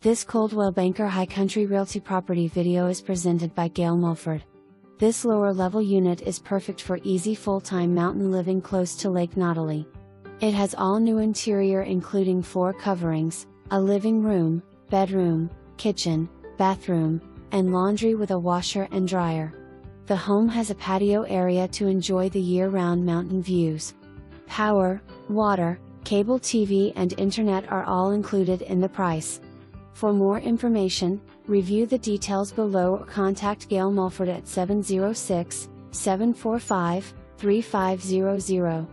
This Coldwell Banker High Country Realty property video is presented by Gail Mulford. This lower-level unit is perfect for easy full-time mountain living close to Lake Nottely. It has all-new interior including 4 coverings, a living room, bedroom, kitchen, bathroom, and laundry with a washer and dryer. The home has a patio area to enjoy the year-round mountain views. Power, water, cable TV and internet are all included in the price. For more information, review the details below or contact Gail Mulford at 706-745-3500.